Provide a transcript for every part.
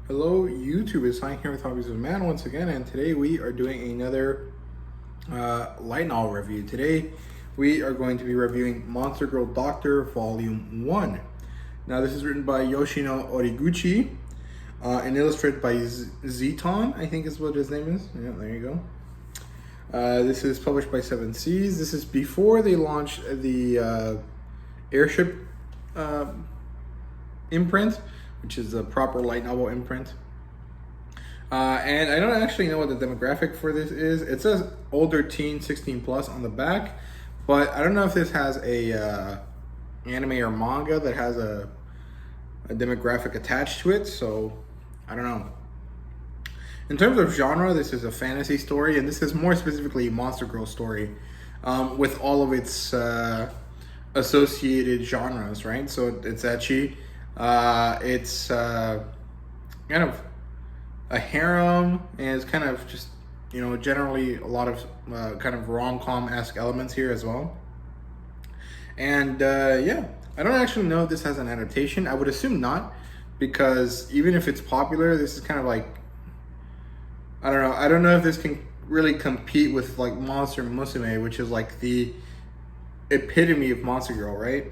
Hello YouTube, it's Sign here with Hobbies of Man once again, and today we are doing another light novel review. Today we are going to be reviewing Monster Girl Doctor Volume 1. Now this is written by Yoshino Origuchi and illustrated by Zeton, I think is what his name is. Yeah, there you go. This is published by Seven Seas. This is before they launched the Airship imprint, which is a proper light novel imprint. And I don't actually know what the demographic for this is. It says older teen, 16 plus on the back, but I don't know if this has a anime or manga that has a demographic attached to it, so I don't know. In terms of genre, this is a fantasy story, and this is more specifically a Monster Girl story with all of its associated genres, right? So it's ecchi. It's kind of a harem, and it's kind of just, you know, generally a lot of kind of rom-com-esque elements here as well. And yeah, I don't actually know if this has an adaptation. I would assume not, because even if it's popular, this is kind of like, I don't know. I don't know if this can really compete with like Monster Musume, which is like the epitome of Monster Girl, right?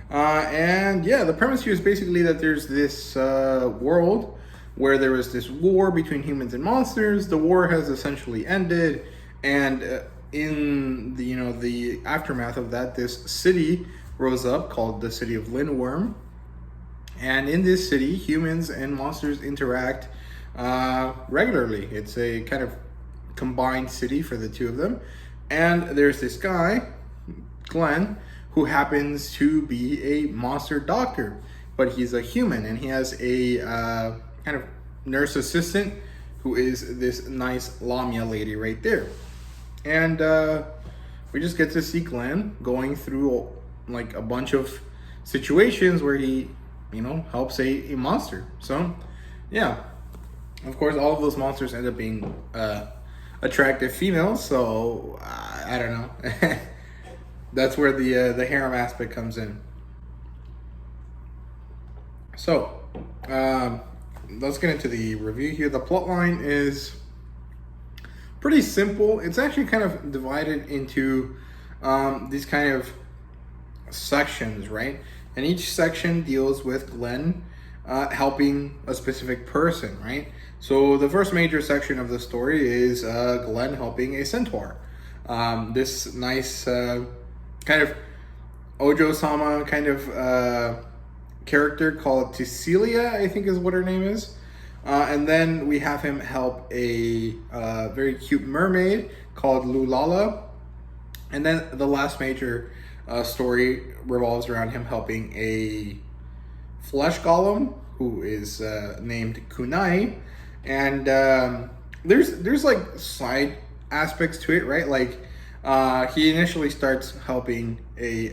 And yeah, the premise here is basically that there's this world where there was this war between humans and monsters. The war has essentially ended, and in the the aftermath of that, this city rose up called the city of Lindworm. And in this city, humans and monsters interact regularly. It's a kind of combined city for the two of them. And there's this guy, Glenn, who happens to be a monster doctor, but he's a human, and he has a kind of nurse assistant who is this nice Lamia lady right there. And we just get to see Glenn going through like a bunch of situations where he, you know, helps a monster. So yeah, of course, all of those monsters end up being attractive females, so I don't know. That's where the harem aspect comes in. So, let's get into the review here. The plotline is pretty simple. It's actually kind of divided into these kind of sections, right? And each section deals with Glenn helping a specific person, right? So the first major section of the story is Glenn helping a centaur. This nice kind of Ojo-sama kind of character called Cecilia, I think is what her name is. And then we have him help a very cute mermaid called Lulala. And then the last major story revolves around him helping a flesh golem who is named Kunai. And there's like side aspects to it, right? Like he initially starts helping a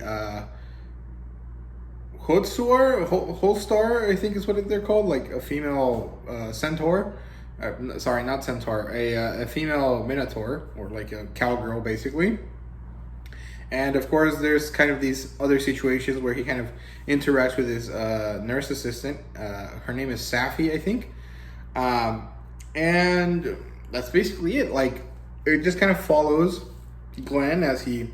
Holstar, I think is what they're called, like a female centaur. Sorry, not centaur, a female minotaur, or like a cowgirl, basically. And of course, there's kind of these other situations where he kind of interacts with his nurse assistant. Her name is Safi, I think. And that's basically it. Like, it just kind of follows Glenn as he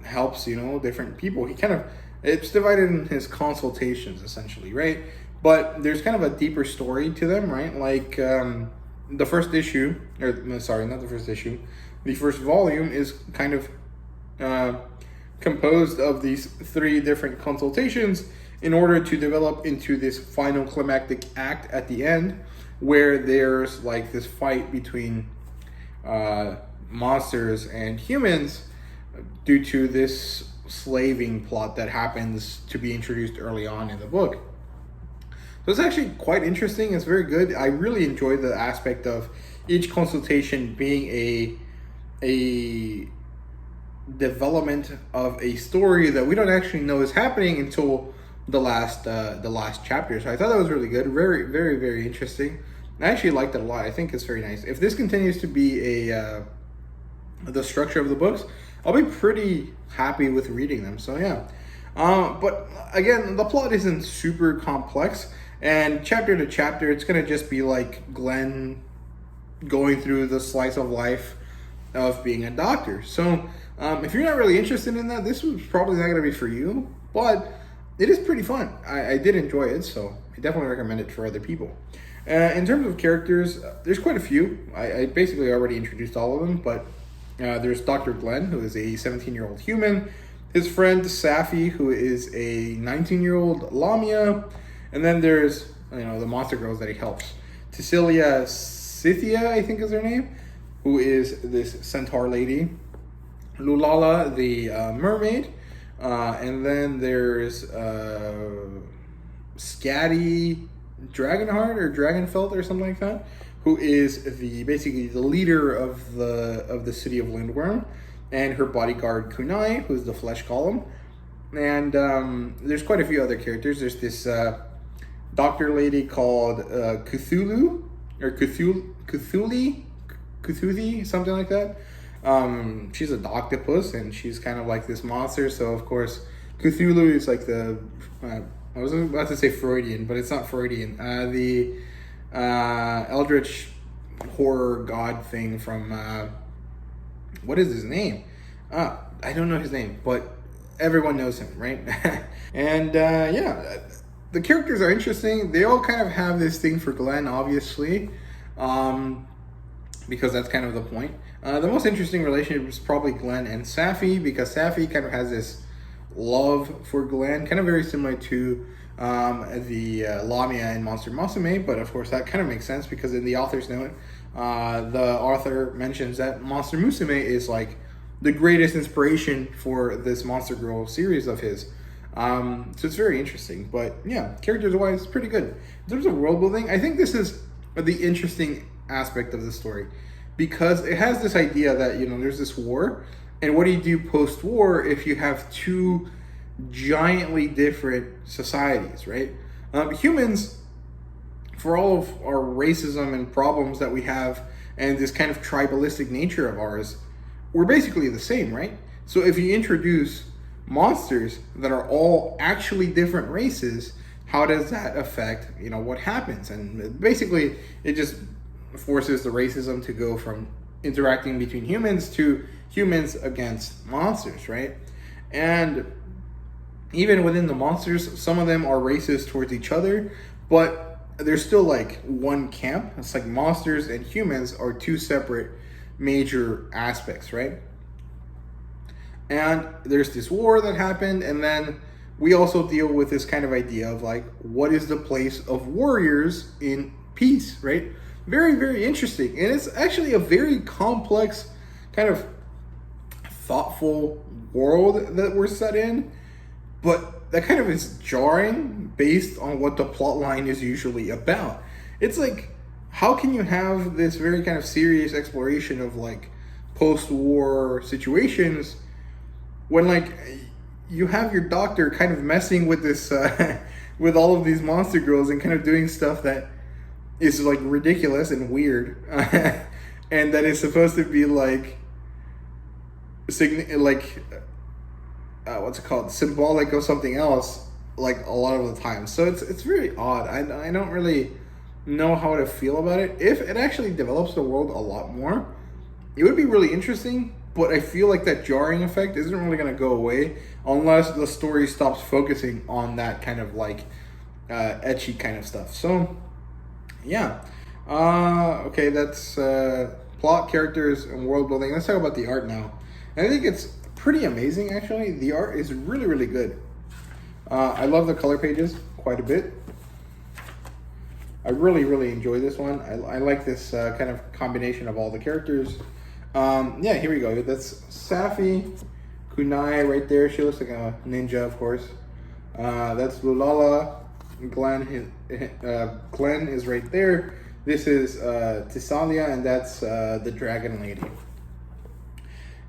helps, you know, different people. He kind of, it's divided in his consultations, essentially, right? But there's kind of a deeper story to them, right? Like, the first issue, or sorry, not the first issue, the first volume is kind of composed of these three different consultations in order to develop into this final climactic act at the end, where there's like this fight between monsters and humans due to this slaving plot that happens to be introduced early on in the book. So it's actually quite interesting. It's very good. I really enjoy the aspect of each consultation being a development of a story that we don't actually know is happening until the last chapter. So I thought that was really good. Very, very, very interesting. I actually liked it a lot. I think it's very nice. If this continues to be the structure of the books, I'll be pretty happy with reading them. So yeah. But again, the plot isn't super complex. And chapter to chapter, it's gonna just be like Glenn going through the slice of life of being a doctor. So if you're not really interested in that, this was probably not gonna be for you, but it is pretty fun. I did enjoy it, so I definitely recommend it for other people. In terms of characters, there's quite a few. I basically already introduced all of them, but there's Dr. Glenn, who is a 17-year-old human, his friend Safi, who is a 19-year-old Lamia, and then there's the monster girls that he helps. Cecilia Scythia, I think is her name, who is this centaur lady. Lulala, the mermaid, and then there's Scatty Dragonheart or Dragonfelt or something like that, who is basically the leader of the city of Lindworm, and her bodyguard Kunai, who's the flesh golem. And there's quite a few other characters. There's this doctor lady called Cthulhu or Cthulhu, something like that. She's a doctopus, and she's kind of like this monster. So of course, Cthulhu is like the I was about to say Freudian, but it's not Freudian. The eldritch horror god thing from what is his name? I don't know his name, but everyone knows him, right? And yeah, the characters are interesting. They all kind of have this thing for Glenn, obviously, because that's kind of the point. The most interesting relationship is probably Glenn and Safi, because Safi kind of has this love for Glenn, kind of very similar to the Lamia and Monster Musume, but of course that kind of makes sense because in the author's note, the author mentions that Monster Musume is like the greatest inspiration for this Monster Girl series of his. So it's very interesting, but yeah, characters wise, it's pretty good. In terms of world building, I think this is the interesting aspect of the story, because it has this idea that there's this war, and what do you do post-war if you have two giantly different societies, right? Humans, for all of our racism and problems that we have and this kind of tribalistic nature of ours, we're basically the same, right? So if you introduce monsters that are all actually different races, how does that affect what happens? And basically it just forces the racism to go from interacting between humans to humans against monsters, right? And even within the monsters, some of them are racist towards each other, but there's still like one camp. It's like monsters and humans are two separate major aspects, right? And there's this war that happened, and then we also deal with this kind of idea of like, what is the place of warriors in peace, right? Very, very interesting. And it's actually a very complex, kind of thoughtful world that we're set in, but that kind of is jarring based on what the plot line is usually about. It's like, how can you have this very kind of serious exploration of like post-war situations when like you have your doctor kind of messing with this with all of these monster girls and kind of doing stuff that is like ridiculous and weird and that is supposed to be like what's it called, symbolic of something else, like a lot of the time. So it's very odd. I don't really know how to feel about it. If it actually develops the world a lot more, it would be really interesting, but I feel like that jarring effect isn't really going to go away unless the story stops focusing on that kind of like etchy kind of stuff. So yeah, okay, that's plot, characters, and world building. Let's talk about the art now. And I think it's pretty amazing, actually. The art is really, really good. I love the color pages quite a bit. I really, really enjoy this one. I like this kind of combination of all the characters. Yeah, here we go. That's Safi, Kunai right there. She looks like a ninja, of course. That's Lulala. Glenn is right there. This is Tisalia, and that's the Dragon Lady.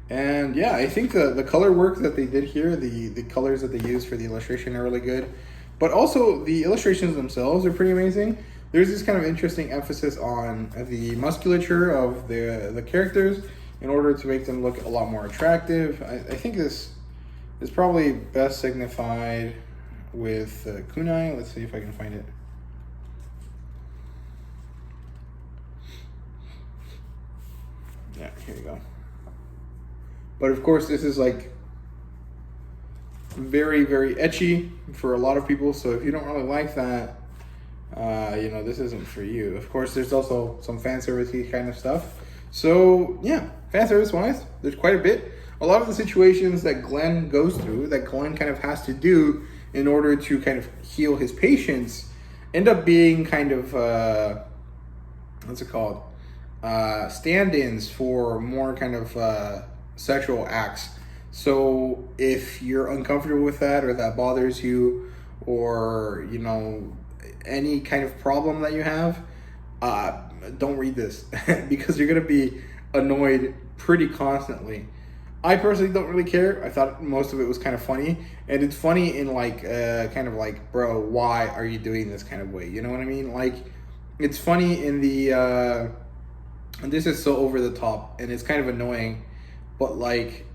And yeah, I think the color work that they did here, the colors that they used for the illustration are really good. But also the illustrations themselves are pretty amazing. There's this kind of interesting emphasis on the musculature of the characters in order to make them look a lot more attractive. I think this is probably best signified with Kunai. Let's see if I can find it. Yeah, here you go. But of course, this is like very, very ecchi for a lot of people. So if you don't really like that, you know, this isn't for you. Of course, there's also some fan service kind of stuff. So yeah, fan service wise, there's quite a bit. A lot of the situations that Glenn goes through, that Glenn kind of has to do in order to kind of heal his patients, end up being kind of what's it called? Stand-ins for more kind of sexual acts. So if you're uncomfortable with that, or that bothers you, or you know, any kind of problem that you have, don't read this because you're gonna be annoyed pretty constantly. I personally don't really care. I thought most of it was kind of funny, and it's funny in like kind of like, bro, why are you doing this kind of way? You know what I mean? Like, it's funny in the this is so over the top and it's kind of annoying, but like,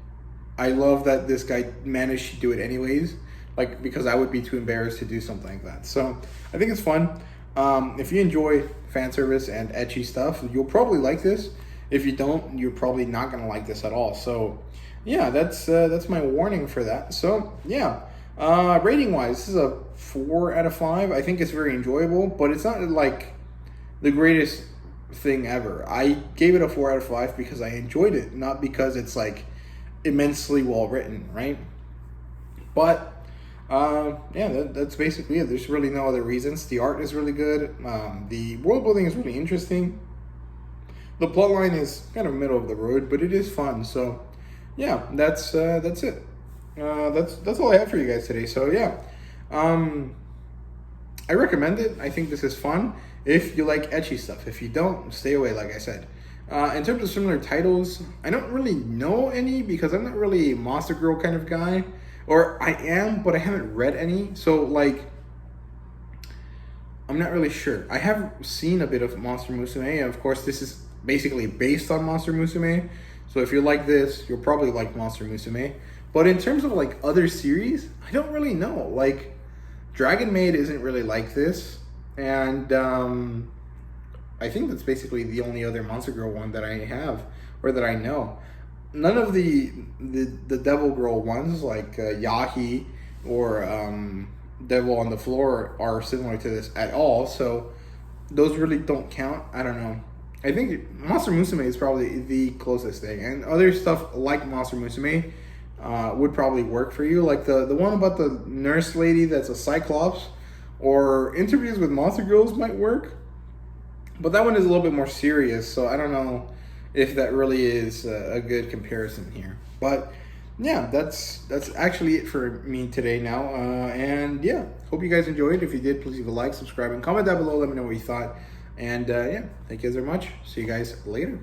I love that this guy managed to do it anyways, like, because I would be too embarrassed to do something like that. So I think it's fun. If you enjoy fan service and ecchi stuff, you'll probably like this. If you don't, you're probably not gonna like this at all. So yeah, that's my warning for that. So yeah, rating wise, this is a 4 out of 5. I think it's very enjoyable, but it's not like the greatest thing ever. I gave it a 4 out of 5 because I enjoyed it, not because it's like immensely well written, right? But yeah, that's basically it. There's really no other reasons. The art is really good. The world building is really interesting. The plot line is kind of middle of the road, but it is fun. So yeah, that's it. That's all I have for you guys today. So yeah, I recommend it. I think this is fun if you like ecchi stuff. If you don't, stay away, like I said. In terms of similar titles, I don't really know any because I'm not really a Monster Girl kind of guy. Or I am, but I haven't read any. So like, I'm not really sure. I have seen a bit of Monster Musume. Of course, this is basically based on Monster Musume. So if you like this, you'll probably like Monster Musume. But in terms of like other series, I don't really know. Like, Dragon Maid isn't really like this. And I think that's basically the only other Monster Girl one that I have, or that I know. None of the Devil Girl ones, like Yahi or Devil on the Floor, are similar to this at all. So those really don't count. I don't know. I think Monster Musume is probably the closest thing. And other stuff like Monster Musume would probably work for you. Like the one about the nurse lady that's a Cyclops, or Interviews with Monster Girls might work. But that one is a little bit more serious, so I don't know if that really is a good comparison here. But yeah, that's actually it for me today now. And yeah, hope you guys enjoyed. If you did, please leave a like, subscribe, and comment down below. Let me know what you thought. And yeah, thank you guys very much. See you guys later.